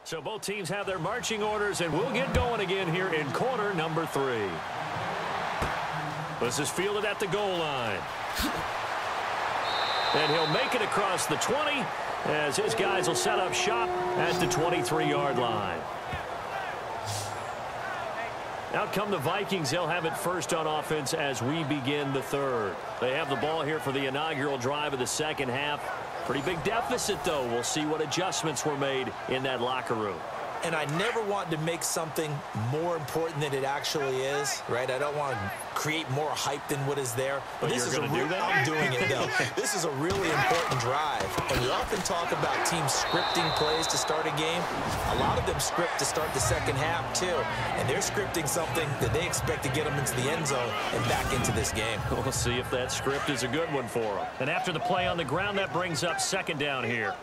So both teams have their marching orders, and we'll get going again here in quarter number 3. This is fielded at the goal line. And he'll make it across the 20 as his guys will set up shop at the 23-yard line. Out come the Vikings. They'll have it first on offense as we begin the third. They have the ball here for the inaugural drive of the second half. Pretty big deficit, though. We'll see what adjustments were made in that locker room. And I never want to make something more important than it actually is, right? I don't want to create more hype than what is there. But this is do that? I'm doing it, though. This is a really important drive. And we often talk about teams scripting plays to start a game. A lot of them script to start the second half, too. And they're scripting something that they expect to get them into the end zone and back into this game. We'll see if that script is a good one for them. And after the play on the ground, that brings up second down here.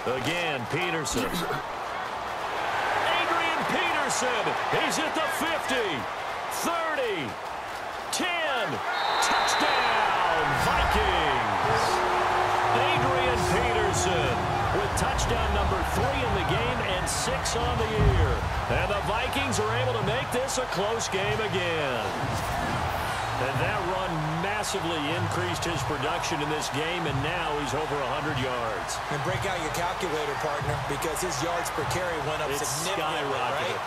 Again, Peterson. Adrian Peterson. He's at the 50, 30, 10. Touchdown, Vikings. Adrian Peterson with touchdown number 3 in the game and 6 on the year. And the Vikings are able to make this a close game again. And that run massively increased his production in this game, and now he's over 100 yards. And break out your calculator, partner, because his yards per carry went up significantly, right?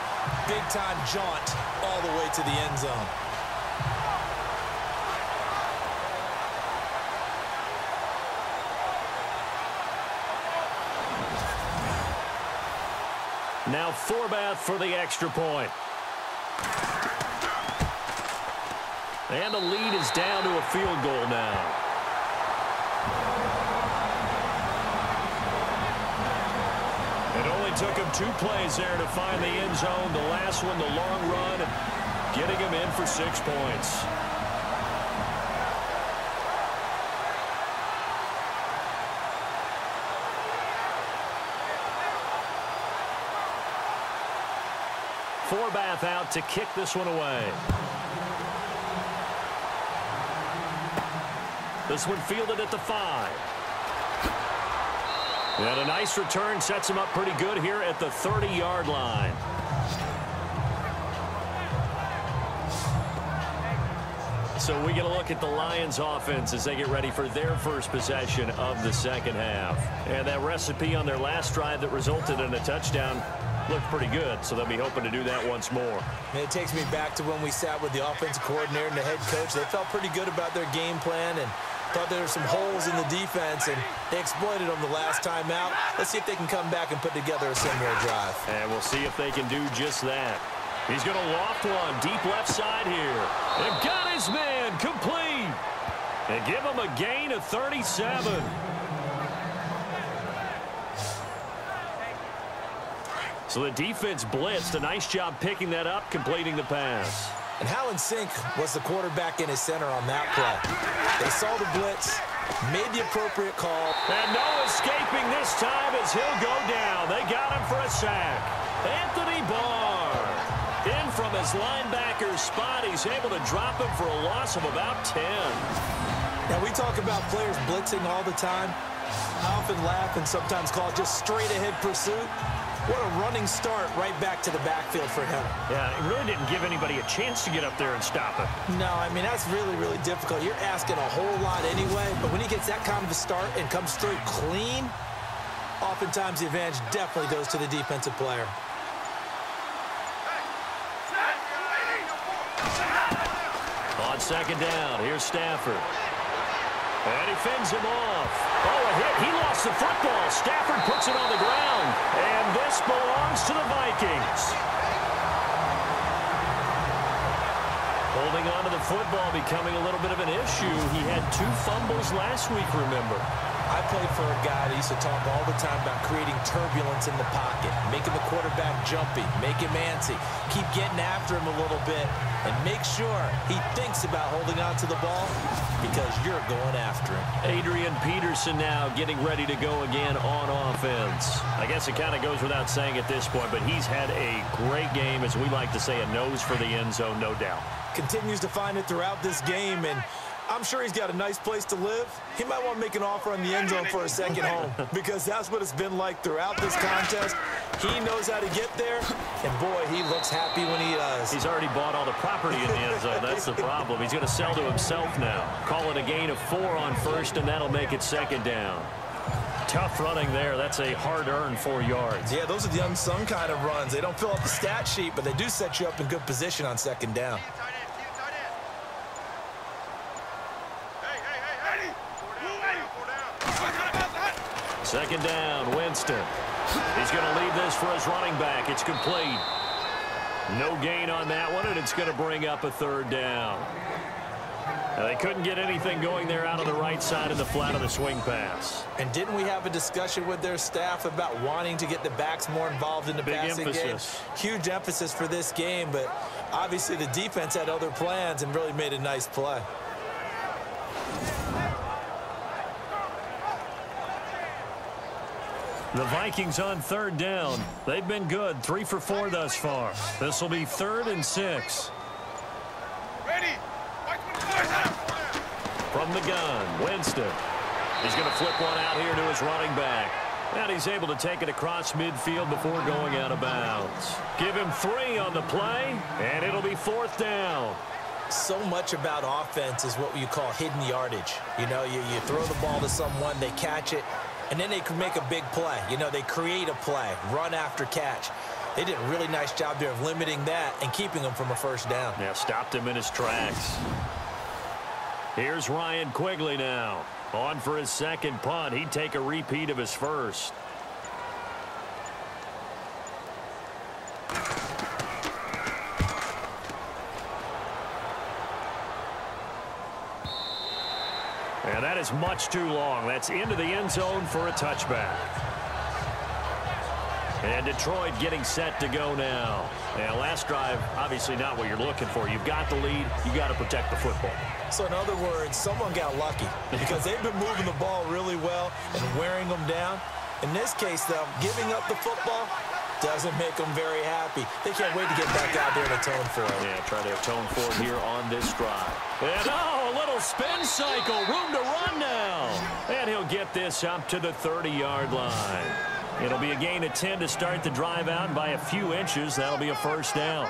Big-time jaunt all the way to the end zone. Now Forbath for the extra point. And the lead is down to a field goal now. It only took him 2 plays there to find the end zone. The last one, the long run, getting him in for 6 points. Forbath out to kick this one away. This one fielded at the 5. And a nice return sets him up pretty good here at the 30-yard line. So we get a look at the Lions offense as they get ready for their first possession of the second half. And that recipe on their last drive that resulted in a touchdown looked pretty good, so they'll be hoping to do that once more. And it takes me back to when we sat with the offensive coordinator and the head coach. They felt pretty good about their game plan and thought there were some holes in the defense, and they exploited them the last time out. Let's see if they can come back and put together a similar drive. And we'll see if they can do just that. He's going to loft one deep left side here. And got his man complete. And give him a gain of 37. So the defense blitzed. A nice job picking that up, completing the pass. And how in sync was the quarterback in his center on that play? They saw the blitz, made the appropriate call. And no escaping this time as he'll go down. They got him for a sack. Anthony Barr in from his linebacker spot. He's able to drop him for a loss of about 10. Now, we talk about players blitzing all the time. I often laugh and sometimes call it just straight-ahead pursuit. What a running start right back to the backfield for him. Yeah, it really didn't give anybody a chance to get up there and stop him. No, I mean, that's really, really difficult. You're asking a whole lot anyway, but when he gets that kind of a start and comes through clean, oftentimes the advantage definitely goes to the defensive player. On second down, here's Stafford. And he fends him off. Oh, a hit. He lost the football. Stafford puts it on the ground. And this belongs to the Vikings. Holding on to the football becoming a little bit of an issue. He had 2 fumbles last week, remember. I played for a guy that used to talk all the time about creating turbulence in the pocket, making the quarterback jumpy, make him antsy, keep getting after him a little bit, and make sure he thinks about holding on to the ball because you're going after him. Adrian Peterson now getting ready to go again on offense. I guess it kind of goes without saying at this point, but he's had a great game, as we like to say, a nose for the end zone, no doubt. Continues to find it throughout this game, and I'm sure he's got a nice place to live. He might want to make an offer on the end zone for a second home because that's what it's been like throughout this contest. He knows how to get there, and boy, he looks happy when he does. He's already bought all the property in the end zone. That's the problem. He's going to sell to himself now. Call it a gain of 4 on first, and that'll make it second down. Tough running there. That's a hard-earned 4 yards. Yeah, those are the unsung kind of runs. They don't fill out the stat sheet, but they do set you up in good position on second down. Second down, Winston. He's going to leave this for his running back. It's complete. No gain on that one, and it's going to bring up a third down. Now, they couldn't get anything going there out of the right side of the flat of the swing pass. And didn't we have a discussion with their staff about wanting to get the backs more involved in the passing game? Huge emphasis for this game, but obviously the defense had other plans and really made a nice play. The Vikings on third down. They've been good, 3 for 4 thus far. This will be 3rd and 6. From the gun, Winston. He's going to flip one out here to his running back. And he's able to take it across midfield before going out of bounds. Give him 3 on the play, and it'll be 4th down. So much about offense is what you call hidden yardage. You know, you throw the ball to someone, they catch it, and then they can make a big play. You know, they create a play, run after catch. They did a really nice job there of limiting that and keeping him from a first down. Yeah, stopped him in his tracks. Here's Ryan Quigley now. On for his second punt. He'd take a repeat of his first. And that is much too long. That's into the end zone for a touchback. And Detroit getting set to go now. Now, last drive, obviously not what you're looking for. You've got the lead. You've got to protect the football. So, in other words, someone got lucky because they've been moving the ball really well and wearing them down. In this case, though, giving up the football doesn't make them very happy. They can't wait to get back out there and atone for it. Yeah, try to atone for it here on this drive. And, a little spin cycle. Room to run now. And he'll get this up to the 30-yard line. It'll be a gain of 10 to start the drive out, and by a few inches, that'll be a first down.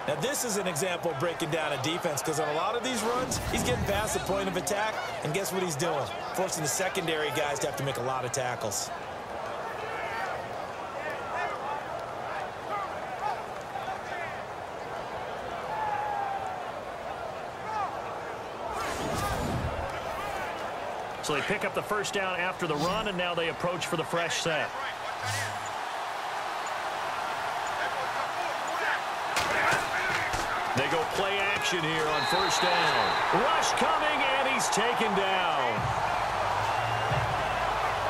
Now, this is an example of breaking down a defense because on a lot of these runs, he's getting past the point of attack, and guess what he's doing? Forcing the secondary guys to have to make a lot of tackles. So they pick up the first down after the run, and now they approach for the fresh set. They go play action here on first down. Rush coming, and he's taken down.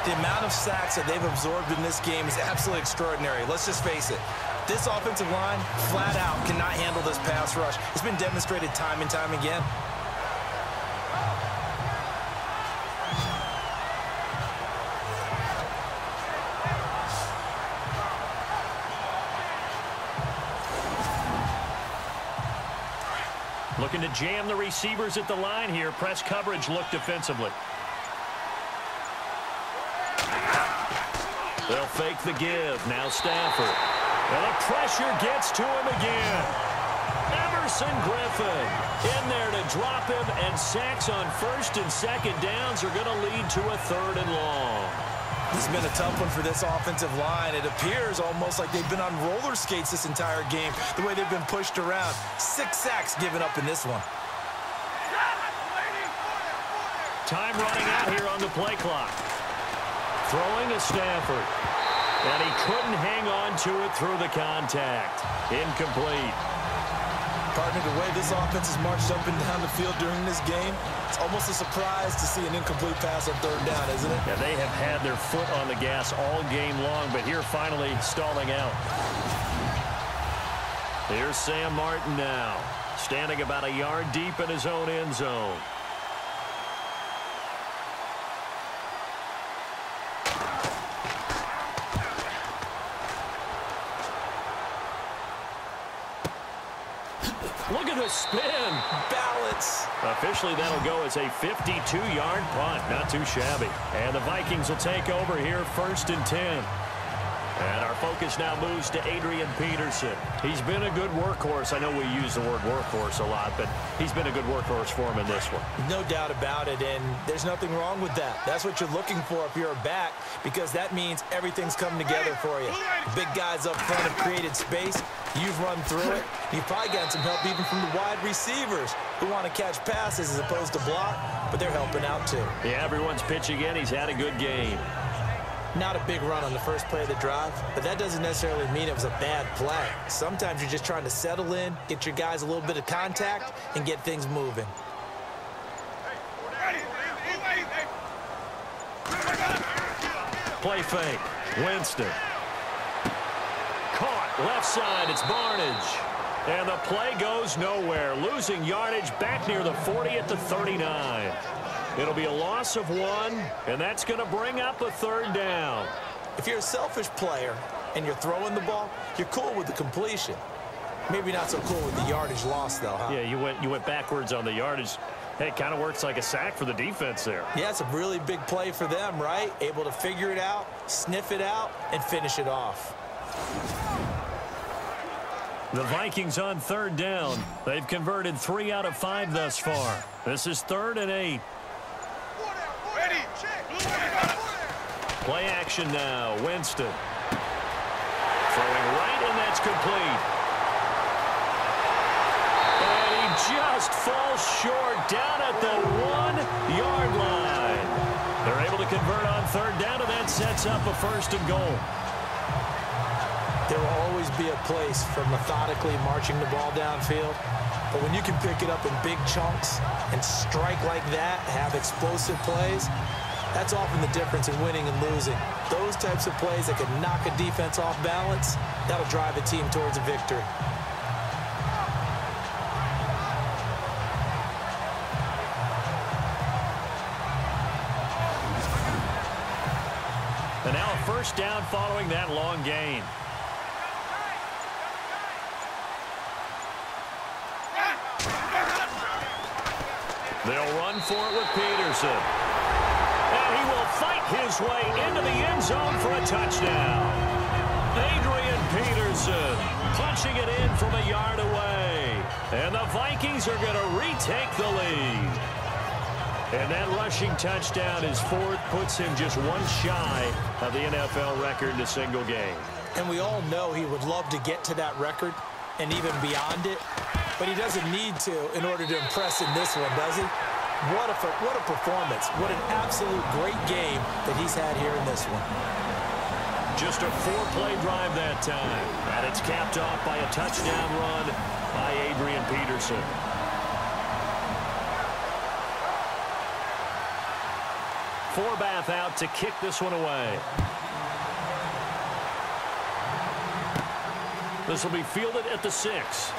The amount of sacks that they've absorbed in this game is absolutely extraordinary. Let's just face it. This offensive line, flat out, cannot handle this pass rush. It's been demonstrated time and time again. Looking to jam the receivers at the line here. Press coverage look defensively. They'll fake the give. Now Stafford. And the pressure gets to him again. Emerson Griffin in there to drop him, and sacks on first and second downs are going to lead to a 3rd and long. This has been a tough one for this offensive line. It appears almost like they've been on roller skates this entire game, the way they've been pushed around. 6 sacks given up in this one. Time running out here on the play clock. Throwing to Stafford. And he couldn't hang on to it through the contact. Incomplete. Partner, the way this offense has marched up and down the field during this game, it's almost a surprise to see an incomplete pass on 3rd down, isn't it? Yeah, they have had their foot on the gas all game long, but here finally stalling out. Here's Sam Martin now, standing about a yard deep in his own end zone. Look at the spin. Balance. Officially, that'll go as a 52-yard punt. Not too shabby. And the Vikings will take over here 1st and 10. And our focus now moves to Adrian Peterson. He's been a good workhorse. I know we use the word workhorse a lot, but he's been a good workhorse for him in this one. No doubt about it, and there's nothing wrong with that. That's what you're looking for if you're a back, because that means everything's coming together for you. The big guys up front have created space. You've run through it. You've probably gotten some help even from the wide receivers who want to catch passes as opposed to block, but they're helping out too. Yeah, everyone's pitching in. He's had a good game. Not a big run on the first play of the drive, but that doesn't necessarily mean it was a bad play. Sometimes you're just trying to settle in, get your guys a little bit of contact, and get things moving. Play fake. Winston. Caught. Left side. It's Barnage. And the play goes nowhere. Losing yardage back near the 40 at the 39. It'll be a loss of 1, and that's going to bring up a 3rd down. If you're a selfish player and you're throwing the ball, you're cool with the completion. Maybe not so cool with the yardage loss, though, huh? Yeah, you went backwards on the yardage. Hey, it kind of works like a sack for the defense there. Yeah, it's a really big play for them, right? Able to figure it out, sniff it out, and finish it off. The Vikings on 3rd down. They've converted 3 out of 5 thus far. This is 3rd and 8. Play action now. Winston. Throwing right, and that's complete. And he just falls short down at the 1-yard line. They're able to convert on 3rd down, and that sets up a 1st and goal. There will always be a place for methodically marching the ball downfield. But when you can pick it up in big chunks and strike like that, have explosive plays, that's often the difference in winning and losing. Those types of plays that can knock a defense off balance, that'll drive a team towards a victory. And now a 1st down following that long gain. They'll run for it with Peterson. And he will fight his way into the end zone for a touchdown. Adrian Peterson punching it in from a yard away. And the Vikings are going to retake the lead. And that rushing touchdown is 4th, puts him just 1 shy of the NFL record in a single game. And we all know he would love to get to that record and even beyond it. But he doesn't need to in order to impress in this one, does he? What a performance. What an absolute great game that he's had here in this one. Just a 4-play drive that time. And it's capped off by a touchdown run by Adrian Peterson. Forbath out to kick this one away. This will be fielded at the 6.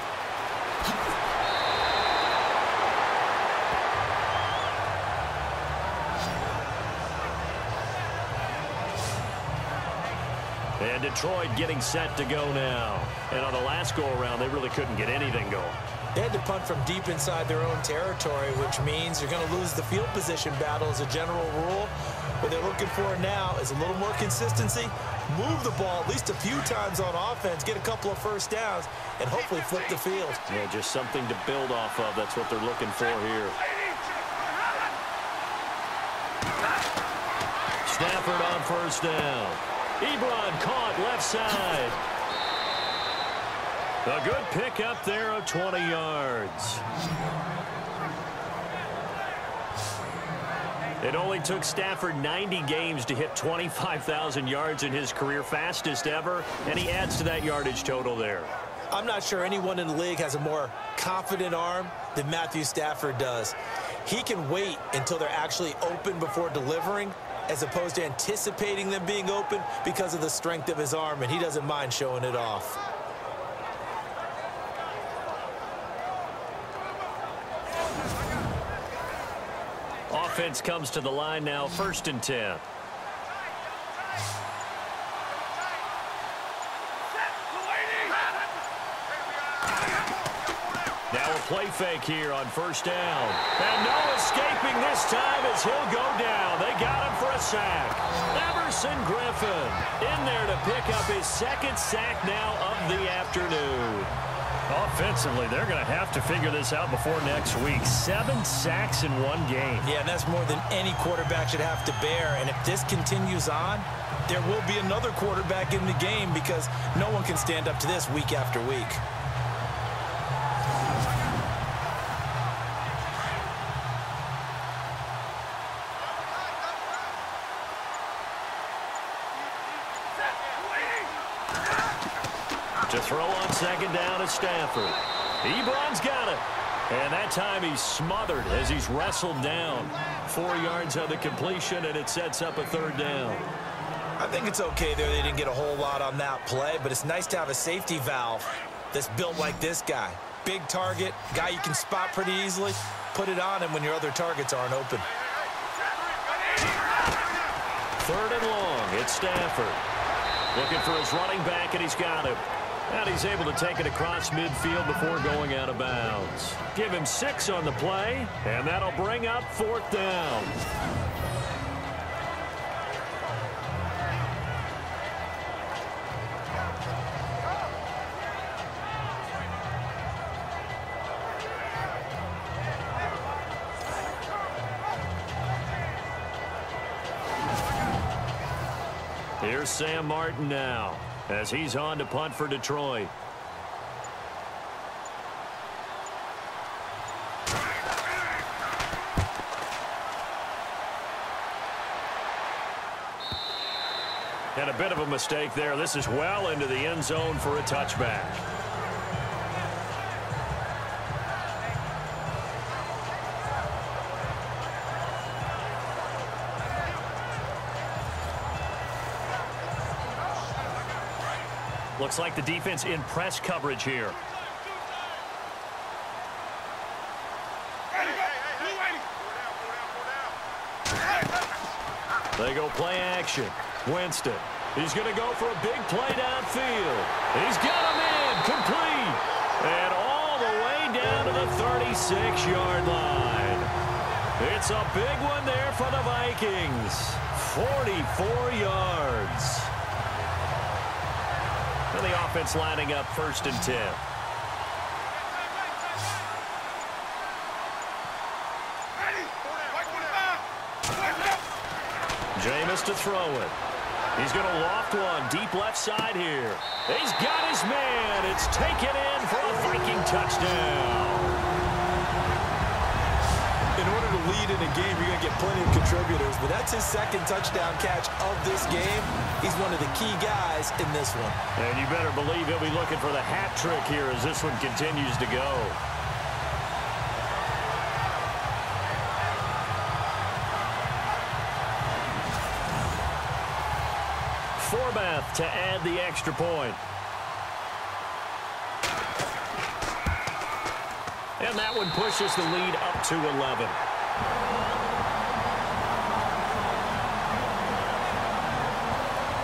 And Detroit getting set to go now. And on the last go-around, they really couldn't get anything going. They had to punt from deep inside their own territory, which means you're going to lose the field position battle as a general rule. What they're looking for now is a little more consistency, move the ball at least a few times on offense, get a couple of 1st downs, and hopefully flip the field. Yeah, just something to build off of. That's what they're looking for here. Stafford on 1st down. Ebron caught left side. A good pick up there of 20 yards. It only took Stafford 90 games to hit 25,000 yards in his career, fastest ever, and he adds to that yardage total there. I'm not sure anyone in the league has a more confident arm than Matthew Stafford does. He can wait until they're actually open before delivering, as opposed to anticipating them being open because of the strength of his arm, and he doesn't mind showing it off. Offense comes to the line now, 1st and 10. Now a play fake here on first down. And no escaping this time as he'll go down. They got him for a sack. Everson Griffin in there to pick up his second sack now of the afternoon. Offensively, they're going to have to figure this out before next week. 7 sacks in one game. Yeah, and that's more than any quarterback should have to bear. And if this continues on, there will be another quarterback in the game because no one can stand up to this week after week. To throw on second down is Stafford. Ebron's got it. And that time he's smothered as he's wrestled down. 4 yards on the completion, and it sets up a third down. I think it's okay there. They didn't get a whole lot on that play, but it's nice to have a safety valve that's built like this guy. Big target, guy you can spot pretty easily. Put it on him when your other targets aren't open. Third and long, it's Stafford. Looking for his running back, and he's got him. And he's able to take it across midfield before going out of bounds. Give him 6 on the play, and that'll bring up fourth down. Here's Sam Martin now, as he's on to punt for Detroit. And a bit of a mistake there. This is well into the end zone for a touchback. Looks like the defense in press coverage here. They go play action. Winston. He's going to go for a big play downfield. He's got him in. Complete. And all the way down to the 36-yard line. It's a big one there for the Vikings. 44 yards. And the offense lining up 1st and 10. Jameis to throw it. He's going to loft one deep left side here. He's got his man. It's taken in for a Viking touchdown. In order to lead in a game, you're going to get plenty of contributors, but that's his second touchdown catch of this game. He's one of the key guys in this one. And you better believe he'll be looking for the hat trick here as this one continues to go. Forbath to add the extra point. And that one pushes the lead up to 11.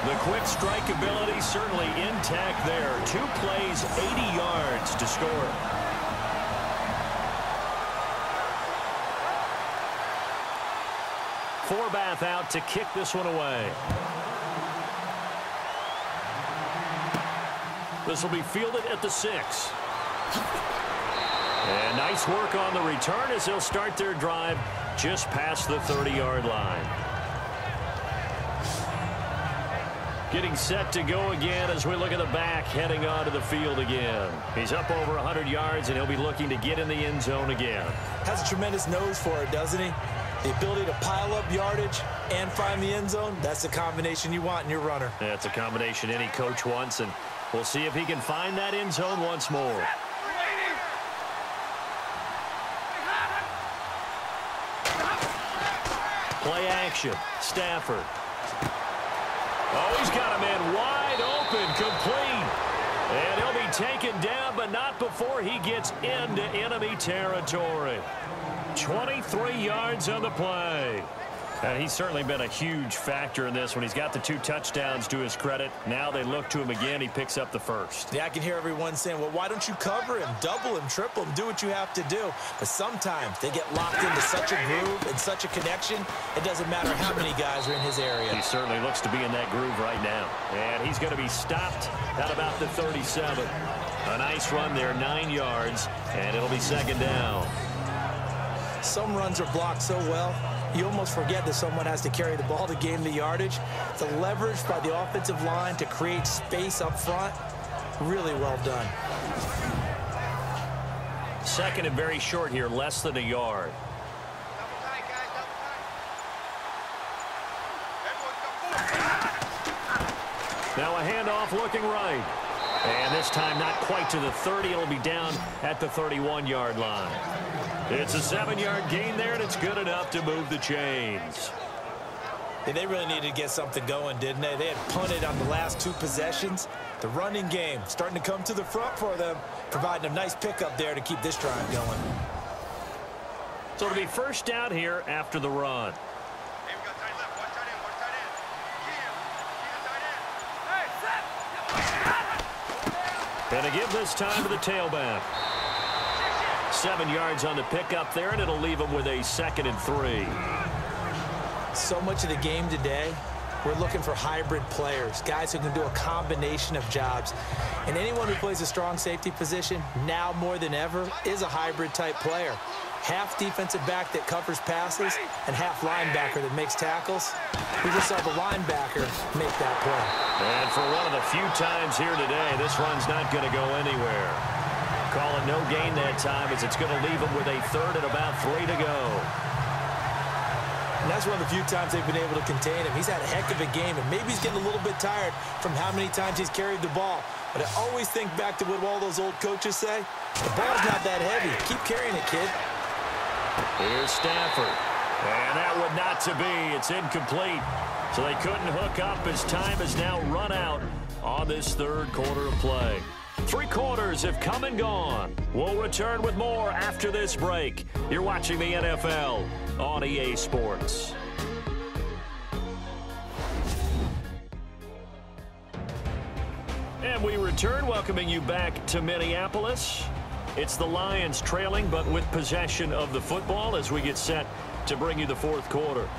The quick strike ability certainly intact there. 2 plays, 80 yards to score. Forbath out to kick this one away. This will be fielded at the 6. And nice work on the return as they'll start their drive just past the 30-yard line. Getting set to go again as we look at the back heading onto the field again. He's up over 100 yards, and he'll be looking to get in the end zone again. Has a tremendous nose for it, doesn't he? The ability to pile up yardage and find the end zone, that's the combination you want in your runner. That's a combination any coach wants, and we'll see if he can find that end zone once more. Play action. Stafford. Oh, he's got a man wide open, complete. And he'll be taken down, but not before he gets into enemy territory. 23 yards on the play. He's certainly been a huge factor in this when he's got the 2 touchdowns to his credit. Now they look to him again. He picks up the first. Yeah, I can hear everyone saying, well, why don't you cover him, double him, triple him, do what you have to do. But sometimes they get locked into such a groove and such a connection, it doesn't matter how many guys are in his area. He certainly looks to be in that groove right now. And he's going to be stopped at about the 37. A nice run there, 9 yards, and it'll be second down. Some runs are blocked so well, you almost forget that someone has to carry the ball to gain the yardage. The leverage by the offensive line to create space up front, really well done. Second and very short here, less than a yard. Now a handoff looking right. And this time not quite to the 30. It'll be down at the 31-yard line. It's a 7-yard gain there, and it's good enough to move the chains. Yeah, they really needed to get something going, didn't they? They had punted on the last 2 possessions. The running game starting to come to the front for them, providing a nice pickup there to keep this drive going. So it'll be first down here after the run. And to give this time to the tailback. 7 yards on the pickup there, and it'll leave him with a 2nd and 3. So much of the game today, we're looking for hybrid players, guys who can do a combination of jobs. And anyone who plays a strong safety position, now more than ever, is a hybrid type player. Half defensive back that covers passes and half linebacker that makes tackles. We just saw the linebacker make that play. And for one of the few times here today, this run's not going to go anywhere. Call it no gain that time as it's going to leave him with a 3rd and about 3 to go. And that's one of the few times they've been able to contain him. He's had a heck of a game, and maybe he's getting a little bit tired from how many times he's carried the ball. But I always think back to what all those old coaches say. The ball's not that heavy. Keep carrying it, kid. Here's Stafford. And that would not to be. It's incomplete. So they couldn't hook up as time has now run out on this 3rd quarter of play. 3 quarters have come and gone. We'll return with more after this break. You're watching the NFL on EA Sports. And we return, welcoming you back to Minneapolis. It's the Lions trailing, but with possession of the football as we get set to bring you the 4th quarter.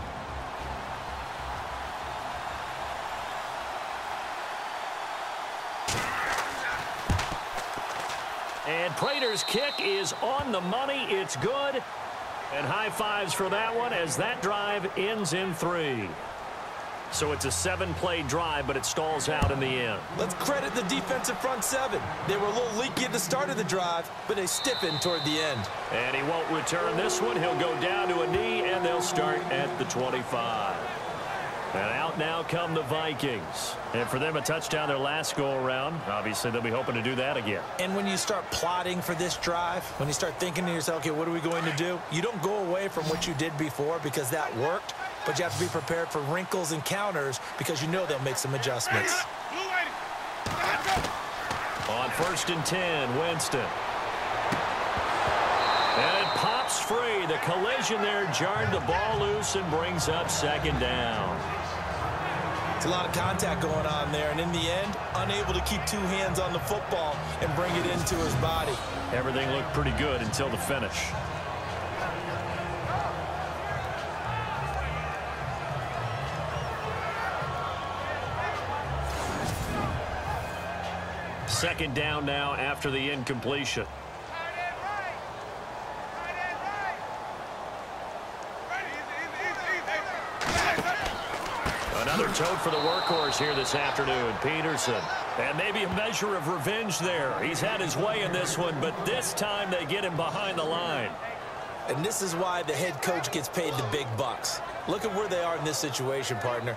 And Prater's kick is on the money. It's good. And high fives for that one as that drive ends in 3. So it's a 7-play drive, but it stalls out in the end. Let's credit the defensive front 7. They were a little leaky at the start of the drive, but they stiffened toward the end. And he won't return this one. He'll go down to a knee, and they'll start at the 25. And out now come the Vikings. And for them, a touchdown their last go-around. Obviously, they'll be hoping to do that again. And when you start plotting for this drive, when you start thinking to yourself, okay, what are we going to do? You don't go away from what you did before because that worked, but you have to be prepared for wrinkles and counters because you know they'll make some adjustments. On 1st and 10, Winston. And it pops free. The collision there jarred the ball loose and brings up 2nd down. It's a lot of contact going on there, and in the end, unable to keep 2 hands on the football and bring it into his body. Everything looked pretty good until the finish. Second down now after the incompletion. Another tote for the workhorse here this afternoon, Peterson. And maybe a measure of revenge there. He's had his way in this one, but this time they get him behind the line. And this is why the head coach gets paid the big bucks. Look at where they are in this situation, partner.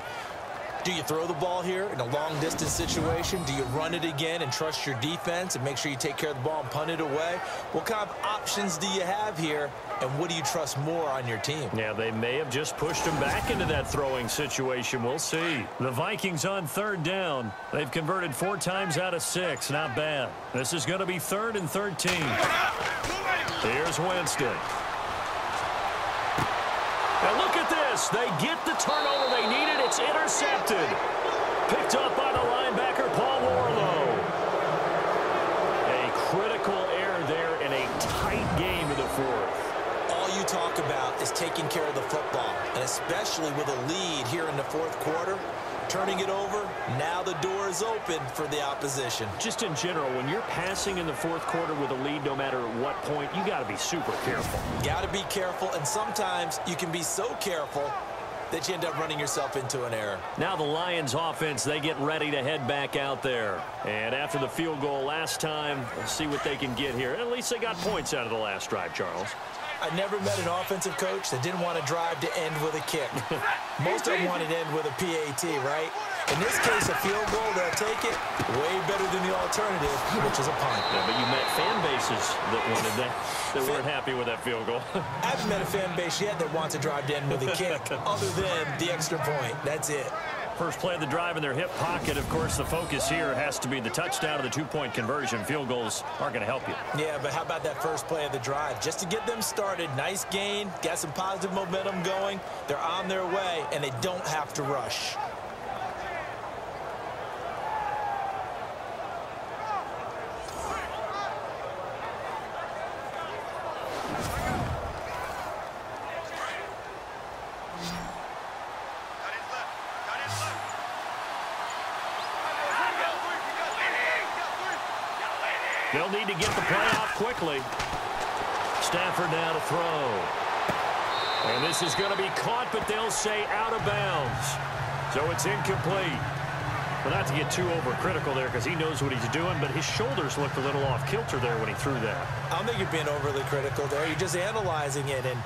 Do you throw the ball here in a long-distance situation? Do you run it again and trust your defense and make sure you take care of the ball and punt it away? What kind of options do you have here, and what do you trust more on your team? Yeah, they may have just pushed him back into that throwing situation. We'll see. The Vikings on 3rd down. They've converted 4 times out of 6. Not bad. This is going to be 3rd and 13. Here's Winston. And look at this. pass. They get the turnover they needed. It's intercepted. Picked up by the linebacker, Paul Warlow. A critical error there in a tight game in the fourth. All you talk about is taking care of the football, and especially with a lead here in the fourth quarter. Turning it over, now the door is open for the opposition. Just in general, when you're passing in the fourth quarter with a lead, no matter what point, you got to be super careful. Got to be careful, and sometimes you can be so careful that you end up running yourself into an error. Now the Lions offense, they get ready to head back out there. And after the field goal last time, we'll see what they can get here. At least they got points out of the last drive, Charles. I never met an offensive coach that didn't want to drive to end with a kick. Most of them wanted to end with a PAT, right? In this case, a field goal, they'll take it way better than the alternative, which is a punt. Yeah, but you met fan bases that wanted that, that weren't happy with that field goal. I haven't met a fan base yet that wants to drive to end with a kick, other than the extra point. That's it. First play of the drive in their hip pocket. Of course, the focus here has to be the touchdown of the two-point conversion. Field goals aren't going to help you. Yeah, but how about that first play of the drive? Just to get them started, nice gain, got some positive momentum going. They're on their way, and they don't have to rush. They'll need to get the play off quickly. Stafford now to throw. And this is going to be caught, but they'll say out of bounds. So it's incomplete. Well, not to get too overcritical there because he knows what he's doing, but his shoulders looked a little off kilter there when he threw that. I don't think you're being overly critical there. You're just analyzing it, and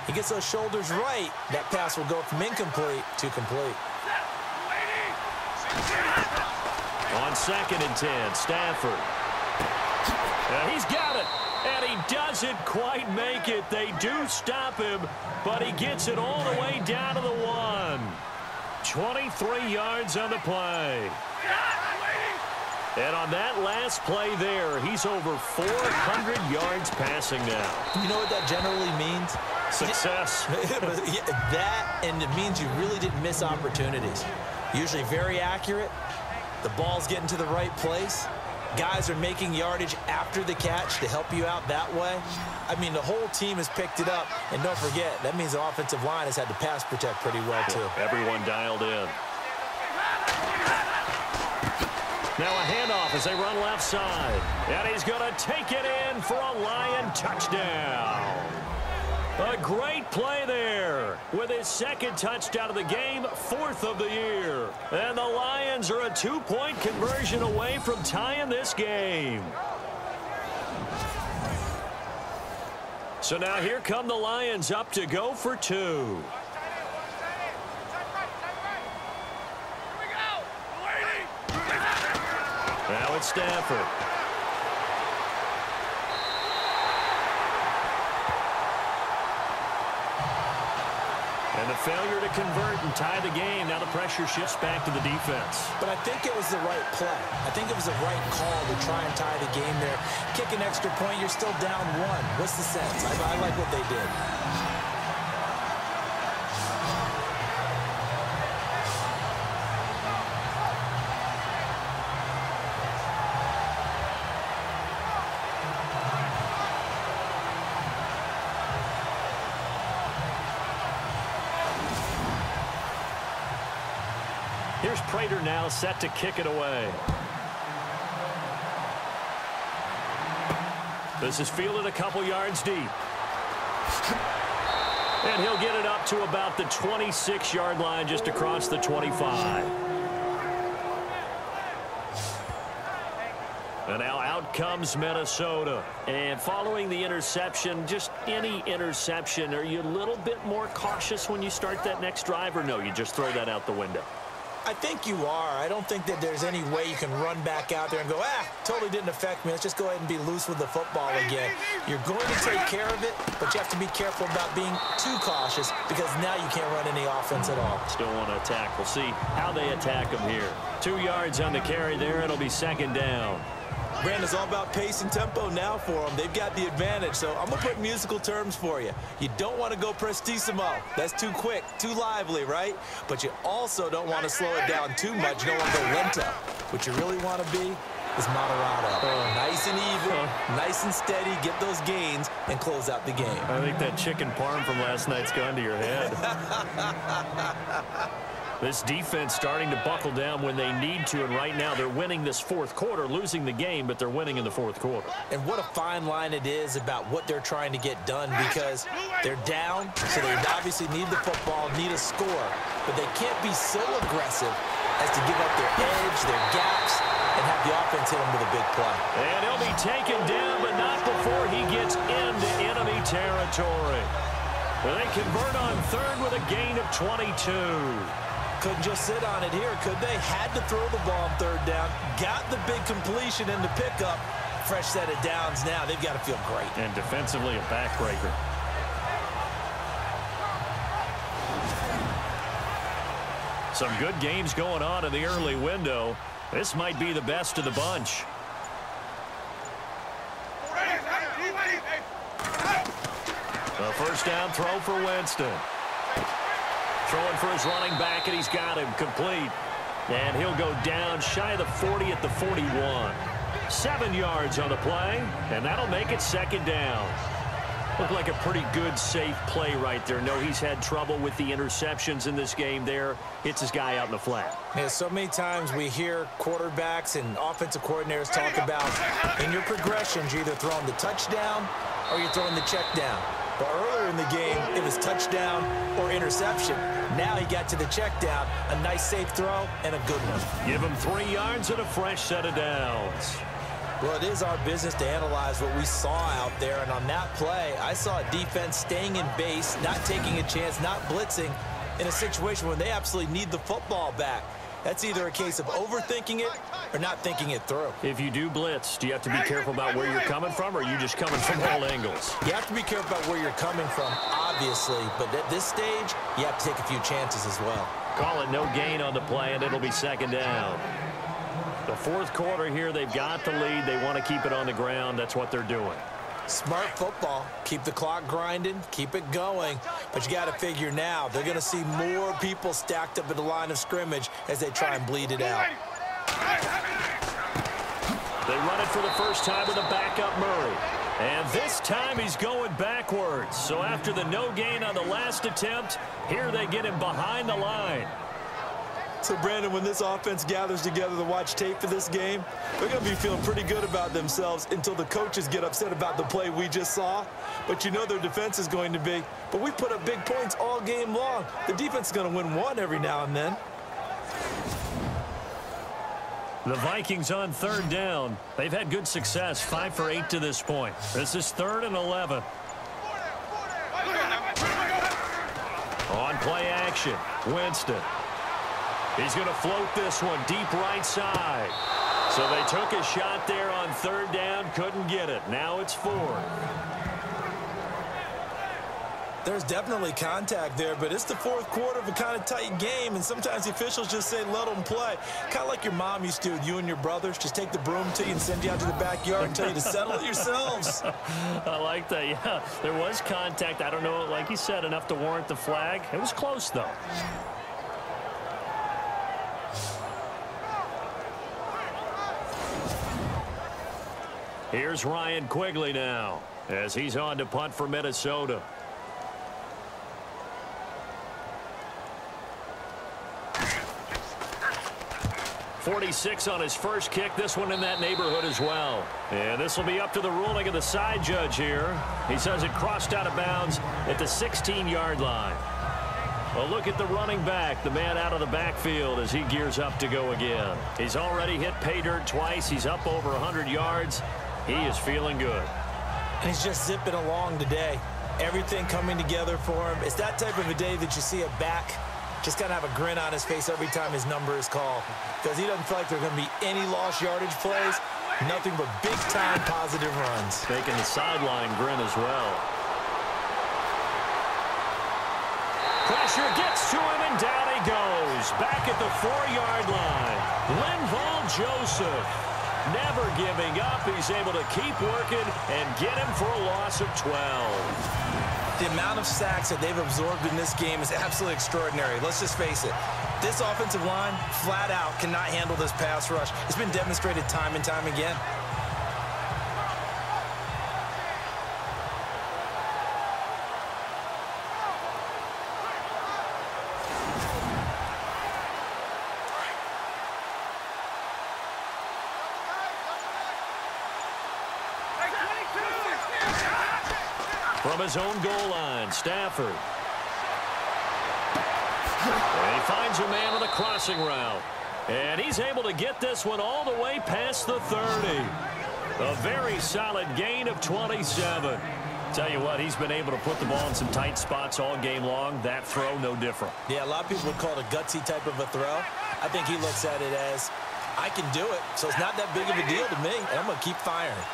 he gets those shoulders right. That pass will go from incomplete to complete. On 2nd and 10, Stafford. He's got it, and he doesn't quite make it. They do stop him, but he gets it all the way down to the 1. 23 yards on the play. And on that last play there, he's over 400 yards passing now. You know what that generally means? Success. That, and it means you really didn't miss opportunities. Usually very accurate. The ball's getting to the right place. Guys are making yardage after the catch to help you out that way. I mean, the whole team has picked it up. And don't forget, that means the offensive line has had to pass protect pretty well, too. Everyone dialed in. Now a handoff as they run left side. And he's going to take it in for a Lion touchdown. A great play there with his 2nd touchdown of the game, 4th of the year. And the Lions are a 2-point conversion away from tying this game. So now here come the Lions up to go for 2. Now it's Stafford. And the failure to convert and tie the game. Now the pressure shifts back to the defense. But I think it was the right play. I think it was the right call to try and tie the game there. Kick an extra point, you're still down 1. What's the sense? I like what they did. Here's Prater now set to kick it away. This is fielded a couple yards deep. And he'll get it up to about the 26-yard line just across the 25. And now out comes Minnesota. And following the interception, just any interception, are you a little bit more cautious when you start that next drive, or no, you just throw that out the window? I think you are. I don't think that there's any way you can run back out there and go, totally didn't affect me. Let's just go ahead and be loose with the football again. You're going to take care of it, but you have to be careful about being too cautious because now you can't run any offense at all. Still want to attack. We'll see how they attack them here. 2 yards on the carry there. It'll be 2nd down. Brand is all about pace and tempo now for them. They've got the advantage, so I'm going to put musical terms for you. You don't want to go prestissimo. That's too quick, too lively, right? But you also don't want to slow it down too much. You don't want to go lento. What you really want to be is moderado. Nice and even, nice and steady, get those gains, and close out the game. I think that chicken parm from last night's gone to your head. This defense starting to buckle down when they need to, and right now they're winning this fourth quarter, losing the game, but they're winning in the fourth quarter. And what a fine line it is about what they're trying to get done, because they're down, so they obviously need the football, need a score, but they can't be so aggressive as to give up their edge, their gaps, and have the offense hit them with a big play. And he'll be taken down, but not before he gets into enemy territory. They convert on third with a gain of 22. Couldn't just sit on it here, could they? Had to throw the ball on third down, got the big completion and the pickup. Fresh set of downs now. They've got to feel great. And defensively, a backbreaker. Some good games going on in the early window. This might be the best of the bunch. The first down throw for Winston. Throwing for his running back, and he's got him complete. And he'll go down shy of the 40 at the 41. 7 yards on the play, and that'll make it second down. Looked like a pretty good, safe play right there. No, he's had trouble with the interceptions in this game there. Hits his guy out in the flat. Yeah, so many times we hear quarterbacks and offensive coordinators talk about in your progressions, you're either throwing the touchdown or you're throwing the check down. But earlier in the game, it was touchdown or interception. Now he got to the check down, a nice safe throw, and a good one. Give him 3 yards and a fresh set of downs. Well, it is our business to analyze what we saw out there, and on that play, I saw a defense staying in base, not taking a chance, not blitzing, in a situation where they absolutely need the football back. That's either a case of overthinking it or not thinking it through. If you do blitz, do you have to be careful about where you're coming from, or are you just coming from all angles? You have to be careful about where you're coming from, obviously, but at this stage, you have to take a few chances as well. Call it no gain on the play, and it'll be second down. The fourth quarter here, they've got the lead. They want to keep it on the ground. That's what they're doing. Smart football. Keep the clock grinding. Keep it going. But you got to figure now, they're going to see more people stacked up at the line of scrimmage as they try and bleed it out. They run it for the first time with a backup Murray. And this time he's going backwards. So after the no gain on the last attempt, here they get him behind the line. So, Brandon, when this offense gathers together to watch tape for this game, they're going to be feeling pretty good about themselves until the coaches get upset about the play we just saw. But you know their defense is going to be. But we put up big points all game long. The defense is going to win one every now and then. The Vikings on third down. They've had good success, 5 for 8 to this point. This is 3rd and 11. On play action, Winston. He's going to float this one deep right side. So they took a shot there on third down, couldn't get it. Now it's 4th. There's definitely contact there, but it's the fourth quarter of a kind of tight game, and sometimes the officials just say, let them play. Kind of like your mom used to with you and your brothers. Just take the broom to you and send you out to the backyard and tell you to settle it yourselves. I like that, yeah. There was contact. I don't know, like you said, enough to warrant the flag. It was close, though. Here's Ryan Quigley now as he's on to punt for Minnesota. .46 on his first kick. This one in that neighborhood as well. And this will be up to the ruling of the side judge here. He says it crossed out of bounds at the 16-yard line. Well, look at the running back, the man out of the backfield as he gears up to go again. He's already hit pay dirt twice. He's up over 100 yards. He is feeling good. And he's just zipping along today. Everything coming together for him. It's that type of a day that you see a back just kind of have a grin on his face every time his number is called, because he doesn't feel like there are going to be any lost yardage plays. Nothing but big-time positive runs. Making the sideline grin as well. Pressure gets to him, and down he goes. Back at the 4-yard line. Linval Joseph. Never giving up. He's able to keep working and get him for a loss of 12. The amount of sacks that they've absorbed in this game is absolutely extraordinary. Let's just face it. This offensive line, flat out, cannot handle this pass rush. It's been demonstrated time and time again. From his own goal line, Stafford. And he finds a man with a crossing route. And he's able to get this one all the way past the 30. A very solid gain of 27. Tell you what, he's been able to put the ball in some tight spots all game long. That throw, no different. Yeah, a lot of people would call it a gutsy type of a throw. I think he looks at it as, I can do it, so it's not that big of a deal to me, and I'm going to keep firing.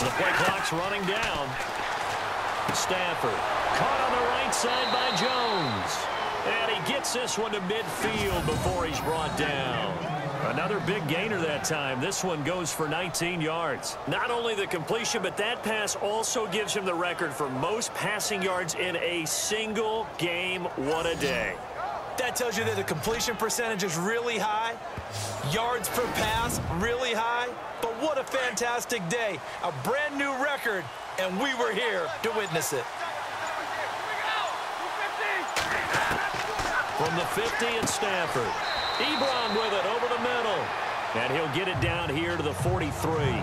The play clock's running down. Stafford caught on the right side by Jones. And he gets this one to midfield before he's brought down. Another big gainer that time. This one goes for 19 yards. Not only the completion, but that pass also gives him the record for most passing yards in a single game. What a day. That tells you that the completion percentage is really high. Yards per pass, really high. But what a fantastic day. A brand new record, and we were here to witness it. From the 50 at Stafford. Ebron with it over the middle. And he'll get it down here to the 43.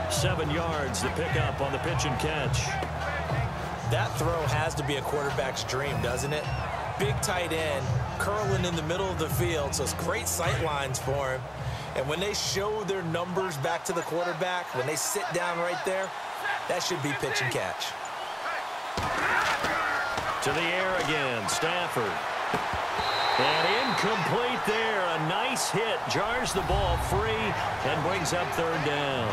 7 yards to pick up on the pitch and catch. That throw has to be a quarterback's dream, doesn't it? Big tight end, curling in the middle of the field, so it's great sight lines for him. And when they show their numbers back to the quarterback, when they sit down right there, that should be pitch and catch. To the air again, Stafford. And incomplete there. A nice hit. Jars the ball free and brings up third down.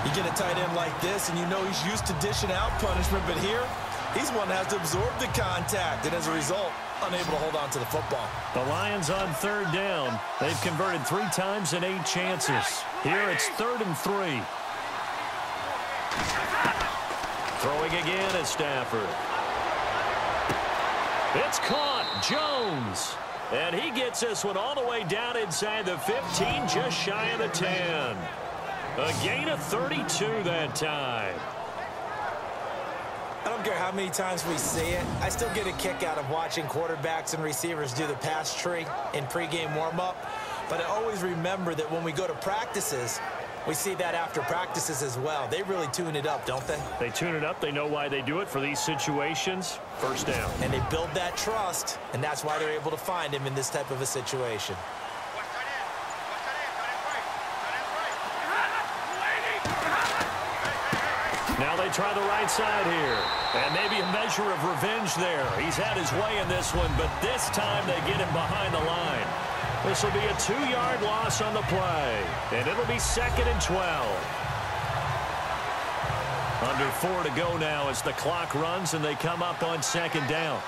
You get a tight end like this, and you know he's used to dishing out punishment, but here, he's one that has to absorb the contact, and as a result, unable to hold on to the football. The Lions on third down. They've converted 3 times in 8 chances. Here it's 3rd and 3. Throwing again is Stafford. It's caught. Jones. And he gets this one all the way down inside the 15, just shy of the 10. A gain of 32 that time. I don't care how many times we see it. I still get a kick out of watching quarterbacks and receivers do the pass tree in pregame warm-up. But I always remember that when we go to practices, we see that after practices as well. They really tune it up, don't they? They tune it up. They know why they do it for these situations. First down. And they build that trust, and that's why they're able to find him in this type of a situation. Now they try the right side here. And maybe a measure of revenge there. He's had his way in this one, but this time they get him behind the line. This will be a 2-yard loss on the play. And it'll be 2nd and 12. Under 4 to go now as the clock runs and they come up on 2nd down.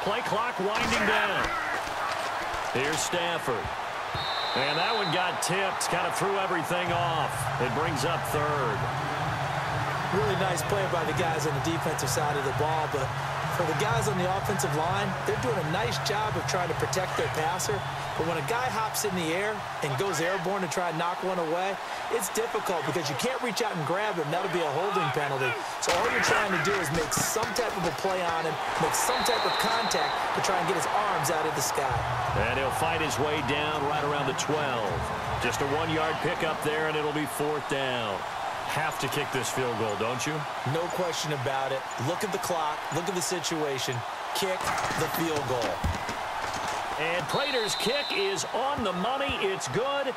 Play clock winding down. Here's Stafford. And that one got tipped, kind of threw everything off. It brings up 3rd. Really nice play by the guys on the defensive side of the ball, but for the guys on the offensive line, they're doing a nice job of trying to protect their passer. But when a guy hops in the air and goes airborne to try and knock one away, it's difficult because you can't reach out and grab him. That'll be a holding penalty. So all you're trying to do is make some type of a play on him, make some type of contact to try and get his arms out of the sky. And he'll fight his way down right around the 12. Just a 1-yard pickup there, and it'll be 4th down. Have to kick this field goal, don't you? No question about it. Look at the clock. Look at the situation. Kick the field goal. And Prater's kick is on the money. It's good.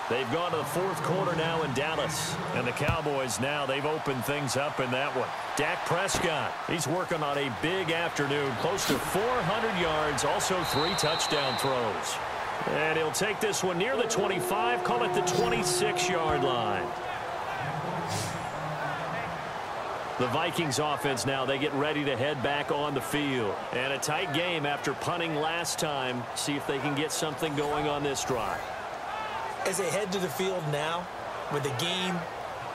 They've gone to the 4th quarter now in Dallas. And the Cowboys now, they've opened things up in that one. Dak Prescott, he's working on a big afternoon. Close to 400 yards, also 3 touchdown throws. And he'll take this one near the 25, call it the 26-yard line. The Vikings offense now, they get ready to head back on the field. And a tight game after punting last time. See if they can get something going on this drive. As they head to the field now, with the game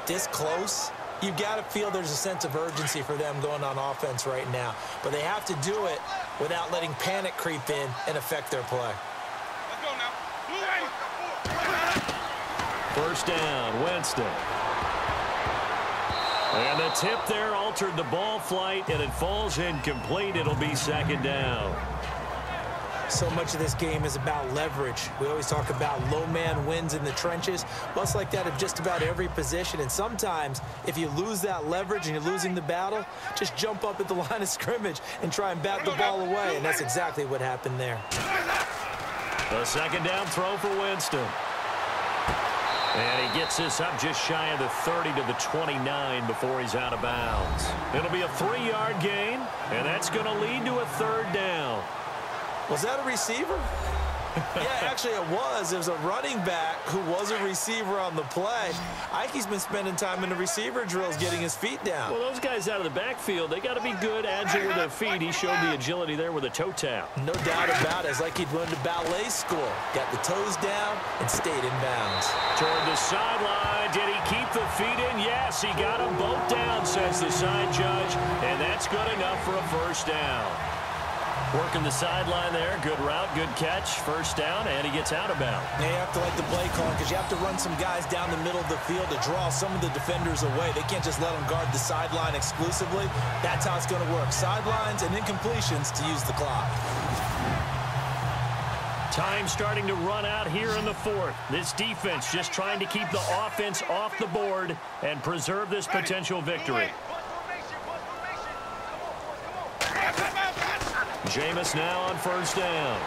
this close, you've got to feel there's a sense of urgency for them going on offense right now. But they have to do it without letting panic creep in and affect their play. Let's go now. First down, Winston. And the tip there altered the ball flight, and it falls incomplete. It'll be second down. So much of this game is about leverage. We always talk about low man wins in the trenches. Well, it's like that of just about every position. And sometimes, if you lose that leverage and you're losing the battle, just jump up at the line of scrimmage and try and bat the ball away. And that's exactly what happened there. A second down throw for Winston. And he gets this up just shy of the 30 to the 29 before he's out of bounds. It'll be a 3-yard gain, and that's going to lead to a third down. Was that a receiver? Yeah, actually it was. It was a running back who was a receiver on the play. Ike's been spending time in the receiver drills getting his feet down. Well, those guys out of the backfield, they got to be good, agile with their feet. He showed the agility there with a toe tap. No doubt about it. It's like he'd run to ballet school. Got the toes down and stayed in bounds. Toward the sideline. Did he keep the feet in? Yes, he got them both down, says the side judge. And that's good enough for a first down. Working the sideline there. Good route, good catch. First down, and he gets out of bounds. Now you have to like the play calling because you have to run some guys down the middle of the field to draw some of the defenders away. They can't just let them guard the sideline exclusively. That's how it's going to work. Sidelines and incompletions to use the clock. Time starting to run out here in the fourth. This defense just trying to keep the offense off the board and preserve this potential victory. Jameis now on first down.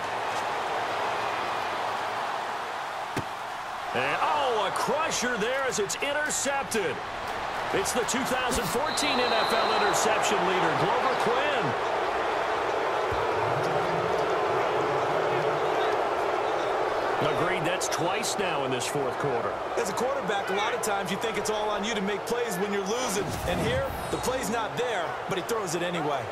And, oh, a crusher there as it's intercepted. It's the 2014 NFL interception leader, Glover Quinn. Agreed, that's twice now in this fourth quarter. As a quarterback, a lot of times you think it's all on you to make plays when you're losing. And here, the play's not there, but he throws it anyway.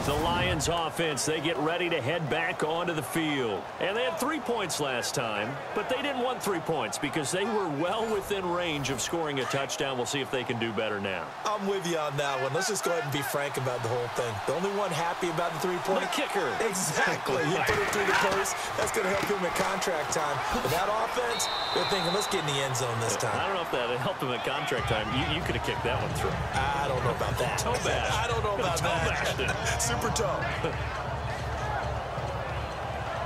The Lions offense, they get ready to head back onto the field. And they had 3 points last time, but they didn't want 3 points because they were well within range of scoring a touchdown. We'll see if they can do better now. I'm with you on that one. Let's just go ahead and be frank about the whole thing. The only one happy about the 3-point? The kicker. Exactly. You put it through the post. That's going to help him at contract time. But that offense, they're thinking, let's get in the end zone this time. I don't know if that helped him at contract time. You could have kicked that one through. I don't know about that. Toe bash. I don't know about that. Super toe.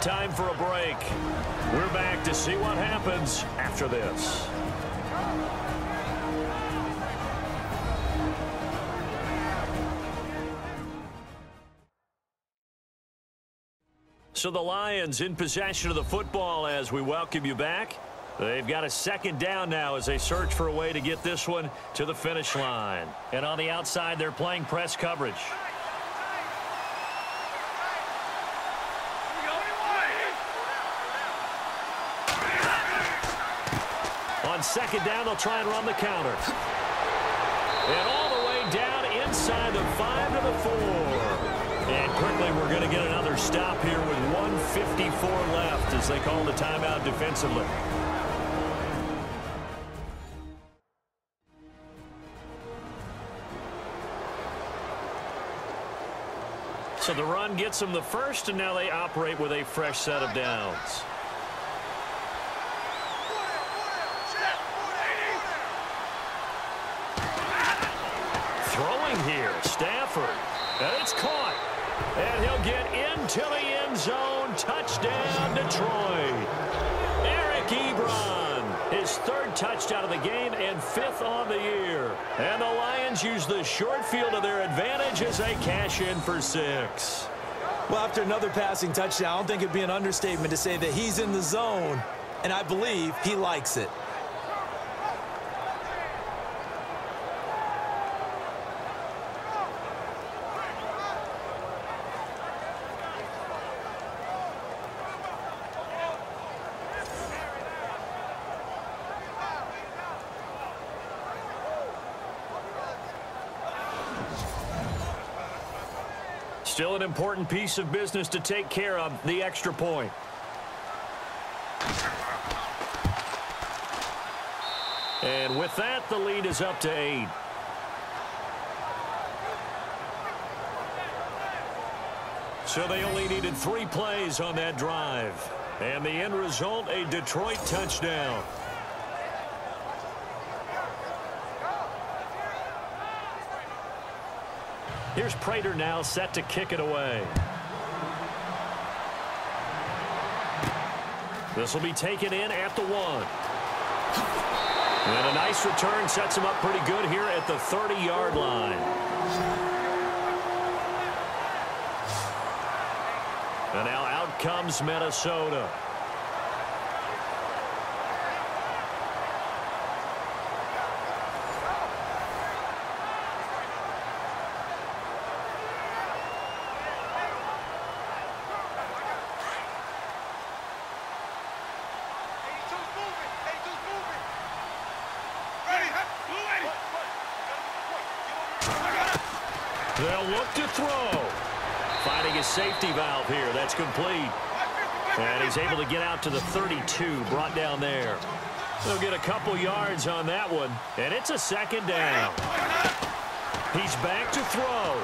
Time for a break. We're back to see what happens after this. So the Lions in possession of the football as we welcome you back. They've got a second down now as they search for a way to get this one to the finish line. And on the outside, they're playing press coverage. On second down, they'll try and run the counter. And all the way down inside the 5 to the 4. And quickly, we're going to get another stop here with 1:54 left as they call the timeout defensively. So the run gets them the first, and now they operate with a fresh set of downs. Throwing here, Stafford. And it's caught. And he'll get into the end zone. Touchdown, Detroit. Eric Ebron, his third touchdown of the game and 5th on the year. And the Lions use the short field to their advantage as they cash in for 6. Well, after another passing touchdown, I don't think it'd be an understatement to say that he's in the zone, and I believe he likes it. Still an important piece of business to take care of, the extra point. And with that, the lead is up to 8. So they only needed 3 plays on that drive. And the end result, a Detroit touchdown. Here's Prater now set to kick it away. This will be taken in at the 1. And a nice return sets him up pretty good here at the 30-yard line. And now out comes Minnesota. They'll look to throw. Finding his safety valve here. That's complete. And he's able to get out to the 32, brought down there. They'll get a couple yards on that one, and it's a second down. He's back to throw.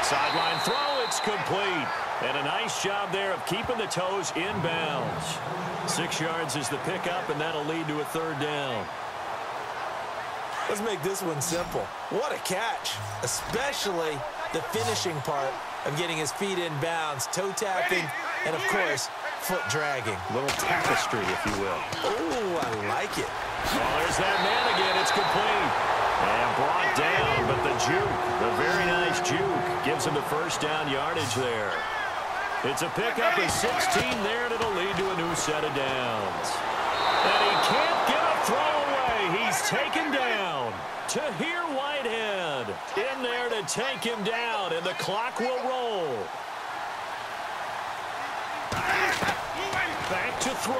Sideline throw, it's complete. And a nice job there of keeping the toes in bounds. 6 yards is the pickup, and that'll lead to a third down. Let's make this one simple. What a catch, especially the finishing part of getting his feet in bounds, toe tapping, and, of course, foot dragging. A little tapestry, if you will. Oh, I like it. Well, there's that man again. It's complete. And brought down, but the juke, the very nice juke, gives him the first down yardage there. It's a pickup of 16 there, and it'll lead to a new set of downs. And he can't get a throw away. He's taken down. Tahir Whitehead in there to take him down, and the clock will roll. Back to throw.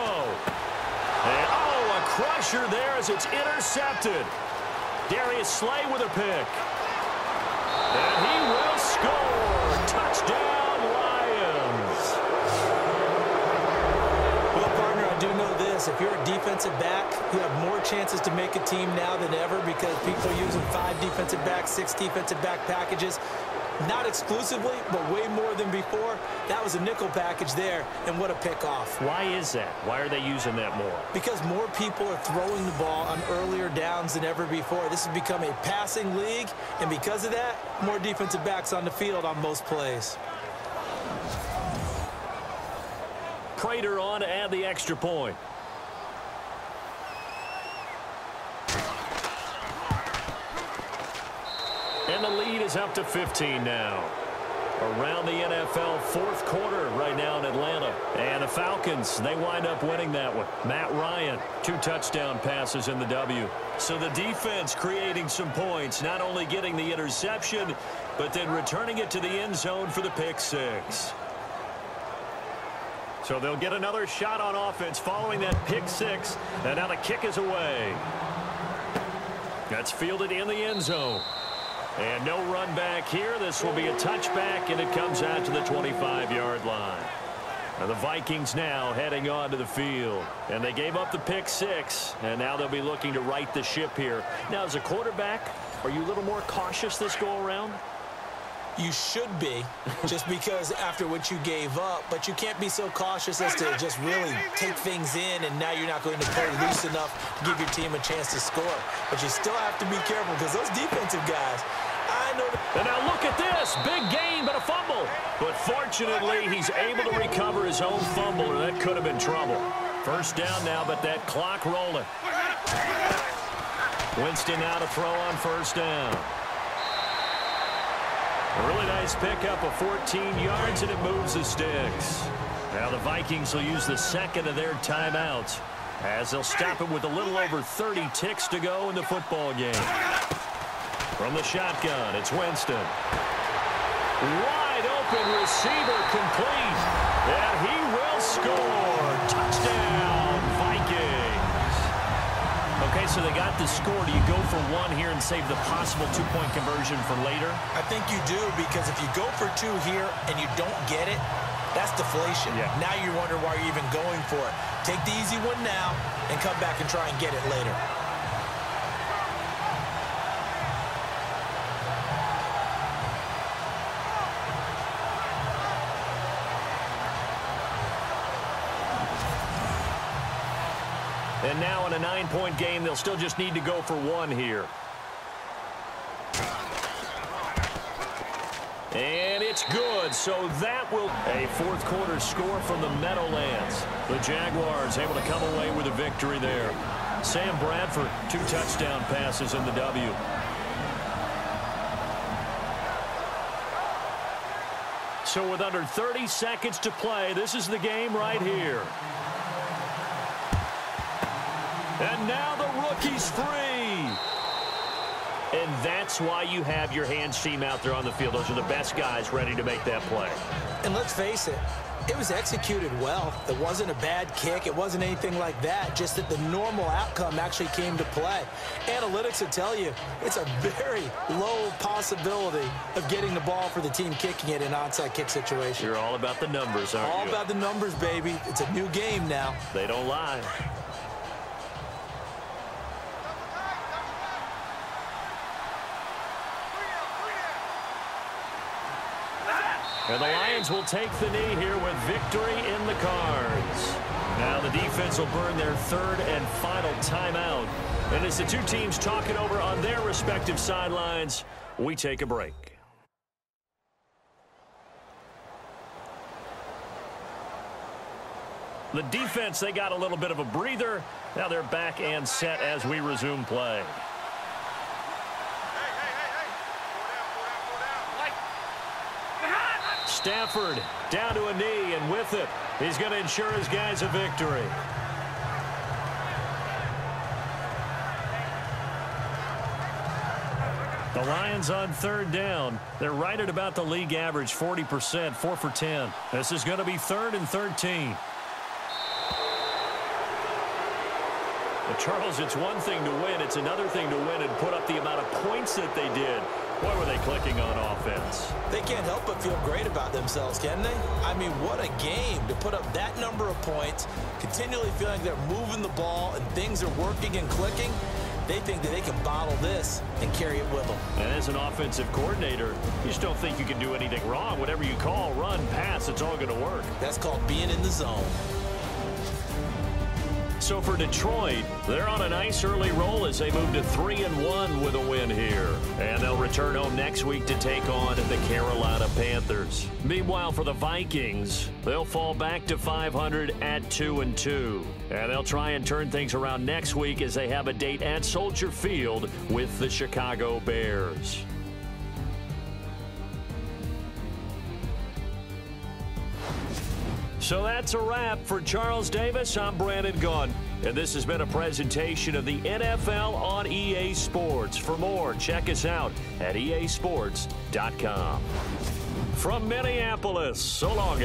And, oh, a crusher there as it's intercepted. Darius Slay with a pick. And he will score. Touchdown, Lions. Well, partner, I do know this. If you're a defensive back, you have more chances to make a team now than ever because people are using 5 defensive backs, 6 defensive back packages. Not exclusively, but way more than before. That was a nickel package there, and what a pickoff. Why is that? Why are they using that more? Because more people are throwing the ball on earlier downs than ever before. This has become a passing league, and because of that, more defensive backs on the field on most plays. Prater on to add the extra point. And the lead is up to 15 now. Around the NFL, 4th quarter right now in Atlanta. And the Falcons, they wind up winning that one. Matt Ryan, 2 touchdown passes in the W. So the defense creating some points, not only getting the interception, but then returning it to the end zone for the pick 6. So they'll get another shot on offense following that pick 6. And now the kick is away. That's fielded in the end zone. And no run back here. This will be a touchback, and it comes out to the 25-yard line. Now the Vikings now heading on to the field. And they gave up the pick 6, and now they'll be looking to right the ship here. Now, as a quarterback, are you a little more cautious this go-around? You should be, just because after what you gave up, but you can't be so cautious as to just really take things in, and now you're not going to play loose enough to give your team a chance to score. But you still have to be careful because those defensive guys, I know. And now look at this. Big gain, but a fumble. But fortunately, he's able to recover his own fumble, or that could have been trouble. First down now, but that clock rolling. Winston now to throw on first down. A really nice pickup of 14 yards, and it moves the sticks. Now the Vikings will use the second of their timeouts as they'll stop it with a little over 30 ticks to go in the football game. From the shotgun, it's Winston. Wide open receiver complete, and he will score. Touchdown, Vikings. A Okay, so they got the score. Do you go for one here and save the possible two-point conversion for later? I think you do, because if you go for two here and you don't get it, that's deflation. Yeah. Now you wonder why you're even going for it. Take the easy one now and come back and try and get it later. And now in a 9-point game, they'll still just need to go for one here. And it's good, so that will a fourth quarter score from the Meadowlands. The Jaguars able to come away with a victory there. Sam Bradford, 2 touchdown passes in the W. So with under 30 seconds to play, this is the game right here. And now the rookie's free. And that's why you have your hands team out there on the field. Those are the best guys ready to make that play. And let's face it, it was executed well. It wasn't a bad kick. It wasn't anything like that. Just that the normal outcome actually came to play. Analytics will tell you it's a very low possibility of getting the ball for the team kicking it in an onside kick situation. You're all about the numbers, aren't you? All about the numbers, baby. It's a new game now. They don't lie. And the Lions will take the knee here with victory in the cards. Now the defense will burn their third and final timeout. And as the two teams talk it over on their respective sidelines, we take a break. The defense, they got a little bit of a breather. Now they're back and set as we resume play. Stafford down to a knee, and with it, he's going to ensure his guys a victory. The Lions on third down. They're right at about the league average, 40%, 4 for 10. This is going to be 3rd and 13. But Charles, it's one thing to win. It's another thing to win and put up the amount of points that they did. Boy, were they clicking on offense. They can't help but feel great about themselves, can they? I mean, what a game to put up that number of points, continually feeling they're moving the ball and things are working and clicking. They think that they can bottle this and carry it with them. And as an offensive coordinator, you just don't think you can do anything wrong. Whatever you call, run, pass, it's all going to work. That's called being in the zone. So for Detroit, they're on a nice early roll as they move to 3-1 with a win here. And they'll return home next week to take on the Carolina Panthers. Meanwhile, for the Vikings, they'll fall back to 500 at 2-2. And they'll try and turn things around next week as they have a date at Soldier Field with the Chicago Bears. So that's a wrap. For Charles Davis, I'm Brandon Gunn. And this has been a presentation of the NFL on EA Sports. For more, check us out at easports.com. From Minneapolis, so long,